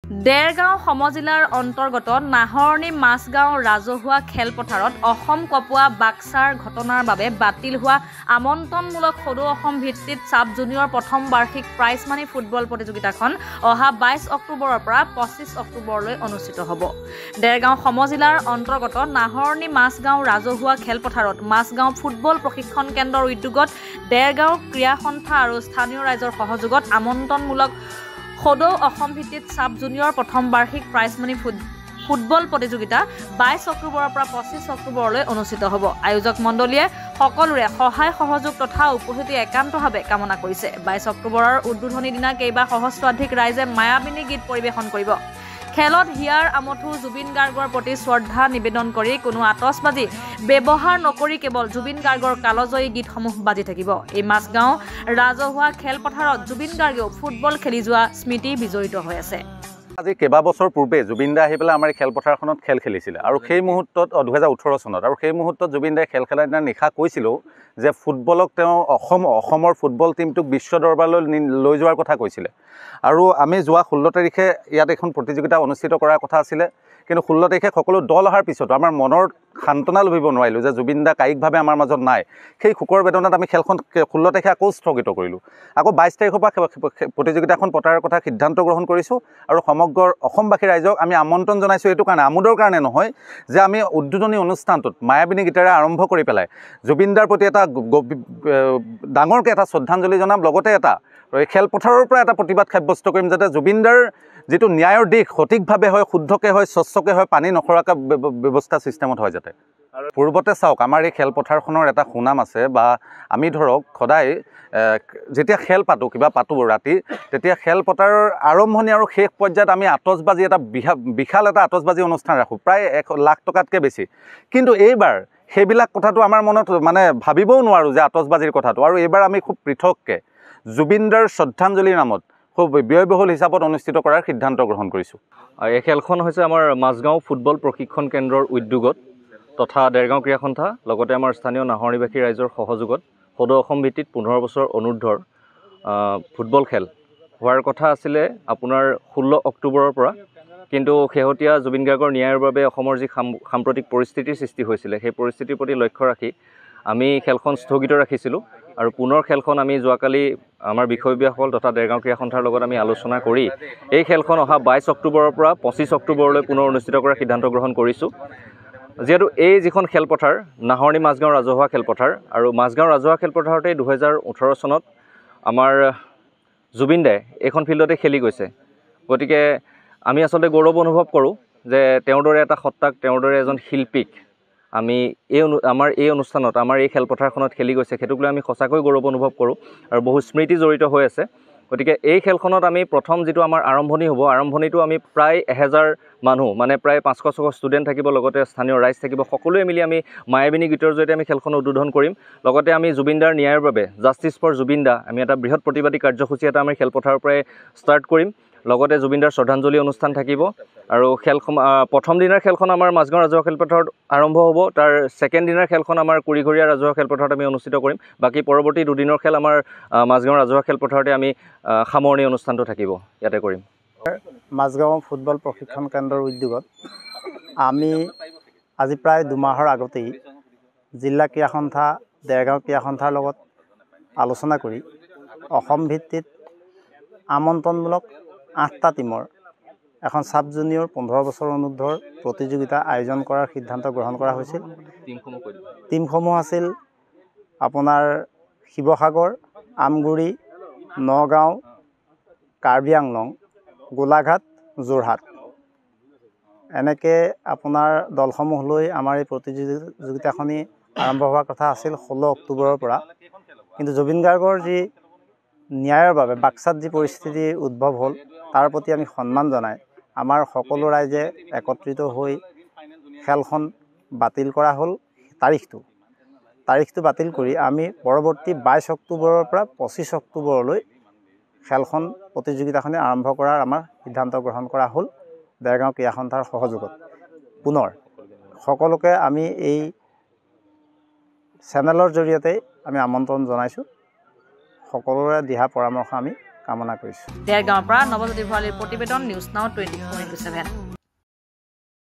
দেৰগাঁও সমজিলাৰ অন্তৰ্গত নাহৰণি মাছগাঁও ৰাজহুৱা খেলপথাৰত অসম কপোৱা বাক্সাৰ ঘটনাৰ বাবে বাতিল হোৱা আমন্ত্ৰণমূলক সদৌ অসম ভিত্তিত সাব জুনিয়ৰ প্ৰথম বাৰ্ষিক প্ৰাইজ মানি ফুটবল প্ৰতিযোগিতাখন অহা 22 অক্টোবৰৰ পৰা 25 অক্টোবৰলৈ অনুষ্ঠিত হ'ব। দেৰগাঁও সমজিলাৰ অন্তৰ্গত নাহৰণি মাছগাঁও ৰাজহুৱা খেলপথাৰত মাছগাঁও ফুটবল প্ৰশিক্ষণ কেন্দ্ৰৰ উদ্যোগত দেৰগাঁও ক্ৰীড়া সন্থা আৰু স্থানীয় ৰাইজৰ সহযোগত আমন্ত্ৰণমূলক সদৌ অসম ভিত্তিত সাব জুনিয়ৰ প্ৰথম বাৰ্ষিক প্ৰাইজ মানি ফুটবল প্ৰতিযোগিতা 22 অক্টোবৰৰ পৰা 25 অক্টোবৰলৈ অনুষ্ঠিত হ'ব। আয়োজক মণ্ডলীয়ে সকলোৰে সহায় সহযোগ তথা উপস্থিতি একান্তভাৱে কামনা কৰিছে। 22 অক্টোবৰৰ উদ্বোধনী দিনা কেইবা সহস্ৰাধিক ৰাইজে মায়াবিনী গীত পৰিৱেশন কৰিব। খেলত হিয়াৰ আমঠু জুবিন গাৰ্গৰ প্ৰতি শ্ৰদ্ধা নিবেদন কৰি কোনো আতচবাজি ব্যৱহাৰ নকৰি কেৱল জুবিন গাৰ্গৰ কালজয়ী গীতসমূহ বাজি থাকিব। এই মাছগাঁও ৰাজহুৱা খেলপথাৰত জুবিন গাৰ্গেও ফুটবল খেলি যোৱা স্মৃতি বিজড়িত হৈ আছে। আজি কেইবাবছৰ পূৰ্বে জুবিন দা আহি পেলাই আমাৰ খেলপথাৰখনত খেল খেলিছিলে আৰু সেই মুহূৰ্তত 2018 চনত আৰু সেই মুহূৰ্তত জুবিন দাই খেল খেলাৰ দিনা নিশা কৈছিলোঁ যে ফুটবলক তেওঁ অসমৰ ফুটবল টিমটোক বিশ্ব দৰবাৰলৈ লৈ যোৱাৰ কথা কৈছিলে। আৰু আমি যোৱা 16 তাৰিখে ইয়াত এখন প্ৰতিযোগিতা অনুষ্ঠিত কৰাৰ কথা আছিলে, কিন্তু 16 তাৰিখে সকলো দল অহাৰ পিছতো আমাৰ মনৰ সান্তনা লভিব নোৱাৰিলোঁ যে জুবিন দা কায়িকভাৱে আমাৰ মাজত নাই। সেই শোকৰ বেদনাত আমি খেলখন 16 তাৰিখে আকৌ স্থগিত কৰিলোঁ। আকৌ 22 তাৰিখৰ পৰা প্ৰতিযোগিতাখন পতাৰ কথা সিদ্ধান্ত গ্ৰহণ কৰিছোঁ আৰু সমগ্ৰ অসমবাসী ৰাইজক আমি আমন্ত্ৰণ জনাইছোঁ এইটো কাৰণে, আমোদৰ কাৰণে নহয় যে আমি উদ্বোধনী অনুষ্ঠানটোত মায়াবিনী গীতেৰে আৰম্ভ কৰি পেলাই জুবিন দাৰ প্ৰতি এটা ডাঙৰকৈ এটা শ্ৰদ্ধাঞ্জলি জনাম, লগতে এই খেলপথাৰৰ পৰা এটা প্ৰতিবাদ সাব্যস্ত কৰিম যাতে জুবিন দাৰ যিটো ন্যায়ৰ দিশ সঠিকভাৱে হয়, শুদ্ধকৈ হয়, স্বচ্ছকৈ হয়, পানী নখৰাকৈ ব্যৱস্থা ছিষ্টেমত হয় যাতে। পূৰ্বতে চাওক আমাৰ এই খেলপথাৰখনৰ এটা সুনাম আছে, বা আমি ধৰক সদায় যেতিয়া খেল পাতোঁ কিবা পাতোঁ ৰাতি, তেতিয়া খেল পতাৰ আৰম্ভণি আৰু শেষ পৰ্যায়ত আমি আতচবাজি এটা বিশাল এটা আতচবাজি অনুষ্ঠান ৰাখোঁ, প্ৰায় 1 লাখ টকাতকৈ বেছি। কিন্তু এইবাৰ সেইবিলাক কথাটো আমাৰ মনত মানে ভাবিবও নোৱাৰোঁ যে আতচবাজিৰ কথাটো, আৰু এইবাৰ আমি খুব পৃথককৈ জুবিন দাৰ শ্ৰদ্ধাঞ্জলিৰ নামত খুব ব্যয়বহুল হিচাপত অনুষ্ঠিত কৰাৰ সিদ্ধান্ত গ্ৰহণ কৰিছোঁ। এই খেলখন হৈছে আমাৰ মাছগাঁও ফুটবল প্ৰশিক্ষণ কেন্দ্ৰৰ উদ্যোগত তথা দেৰগাঁও ক্ৰীড়া সন্থা লগতে আমাৰ স্থানীয় নাহৰণিবাসী ৰাইজৰ সহযোগত সদৌ অসম ভিত্তিত 15 বছৰ অনুৰ্ধৰ ফুটবল খেল হোৱাৰ কথা আছিলে আপোনাৰ 16 অক্টোবৰৰ পৰা, কিন্তু শেহতীয়া জুবিন গাৰ্গৰ ন্যায়ৰ বাবে অসমৰ যি সাম্প্ৰতিক পৰিস্থিতিৰ সৃষ্টি হৈছিলে সেই পৰিস্থিতিৰ প্ৰতি লক্ষ্য ৰাখি আমি খেলখন স্থগিত ৰাখিছিলোঁ আৰু পুনৰ খেলখন আমি যোৱাকালি আমাৰ বিষয়ববীয়াসকল তথা দেৰগাঁও ক্ৰীড়া সন্থাৰ লগত আমি আলোচনা কৰি এই খেলখন অহা 22 অক্টোবৰৰ পৰা 25 অক্টোবৰলৈ পুনৰ অনুষ্ঠিত কৰাৰ সিদ্ধান্ত গ্ৰহণ কৰিছোঁ। যিহেতু এই যিখন খেলপথাৰ নাহৰণি মাছগাঁও ৰাজহুৱা খেলপথাৰ, আৰু মাছগাঁও ৰাজহুৱা খেলপথাৰতে 2018 চনত আমাৰ জুবিন দাই এইখন ফিল্ডতে খেলি গৈছে। গতিকে আমি আচলতে গৌৰৱ অনুভৱ কৰোঁ যে তেওঁৰ দৰে এটা সত্তাক, তেওঁৰ দৰে এজন শিল্পীক আমি আমাৰ এই অনুষ্ঠানত আমাৰ এই খেলপথাৰখনত খেলি গৈছে, সেইটোক লৈ আমি সঁচাকৈ গৌৰৱ অনুভৱ কৰোঁ আৰু বহু স্মৃতি জড়িত হৈ আছে। গতিকে এই খেলখনত আমি প্ৰথম যিটো আমাৰ আৰম্ভণি হ'ব, আৰম্ভণিটো আমি প্ৰায় 1000 মানুহ মানে প্ৰায় 500-600 ষ্টুডেণ্ট থাকিব, লগতে স্থানীয় ৰাইজ থাকিব, সকলোৱে মিলি আমি মায়াবিনী গীতৰ জৰিয়তে আমি খেলখন উদ্বোধন কৰিম। লগতে আমি জুবিন দাৰ ন্যায়ৰ বাবে জাষ্টিছ ফৰ জুবিন দা আমি এটা বৃহৎ প্ৰতিবাদী কাৰ্যসূচী এটা আমি খেলপথাৰৰ পৰাই ষ্টাৰ্ট কৰিম। লগতে জুবিন দাৰ শ্ৰদ্ধাঞ্জলি অনুষ্ঠান থাকিব আৰু প্ৰথম দিনাৰ খেলখন আমাৰ মাছগাঁও ৰাজহুৱা খেলপথাৰত আৰম্ভ হ'ব, তাৰ ছেকেণ্ড দিনাৰ খেলখন আমাৰ কুৰিঘৰীয়া ৰাজহুৱা খেলপথাৰত আমি অনুষ্ঠিত কৰিম। বাকী পৰৱৰ্তী 2 দিনৰ খেল আমাৰ মাছগাঁও ৰাজহুৱা খেলপথাৰতে আমি সামৰণি অনুষ্ঠানটো থাকিব, ইয়াতে কৰিম। মাছগাঁও ফুটবল প্ৰশিক্ষণ কেন্দ্ৰৰ উদ্যোগত আমি আজি প্ৰায় 2 মাহৰ আগতেই জিলা ক্ৰীড়া সন্থা, দেৰগাঁও ক্ৰীড়া সন্থাৰ লগত আলোচনা কৰি অসম ভিত্তিত আমন্ত্ৰণমূলক 8টা টিমৰ এখন সাব জুনিয়ৰ 15 বছৰ অনুৰ্ধৰ প্ৰতিযোগিতা আয়োজন কৰাৰ সিদ্ধান্ত গ্ৰহণ কৰা হৈছিল। টিমসমূহ আছিল আপোনাৰ শিৱসাগৰ, আমগুৰি, নগাঁও, কাৰ্বি আংলং, গোলাঘাট, যোৰহাট, এনেকৈ আপোনাৰ দলসমূহ লৈ আমাৰ এই প্ৰতিযোগিতাখনি আৰম্ভ হোৱাৰ কথা আছিল 16 অক্টোবৰৰ পৰা। কিন্তু জুবিন গাৰ্গৰ যি ন্যায়ৰ বাবে বাক্সাত যি পৰিস্থিতি উদ্ভৱ হ'ল তাৰ প্ৰতি আমি সন্মান জনাই আমাৰ সকলো ৰাইজে একত্ৰিত হৈ খেলখন বাতিল কৰা হ'ল। তাৰিখটো বাতিল কৰি আমি পৰৱৰ্তী 22 অক্টোবৰৰ পৰা 25 অক্টোবৰলৈ খেলখন প্ৰতিযোগিতাখনি আৰম্ভ কৰাৰ আমাৰ সিদ্ধান্ত গ্ৰহণ কৰা হ'ল দেৰগাঁও ক্ৰীড়া সন্থাৰ সহযোগত। পুনৰ সকলোকে আমি এই চেনেলৰ জৰিয়তে আমি আমন্ত্ৰণ জনাইছোঁ, সকলোৰে দিহা পৰামৰ্শ আমি কামনা কৰিছোঁ। দেৰগাঁৱৰ পৰা নৱজ্যোতি ভৰালীৰ প্ৰতিবেদন নিউজ নাও 24/7।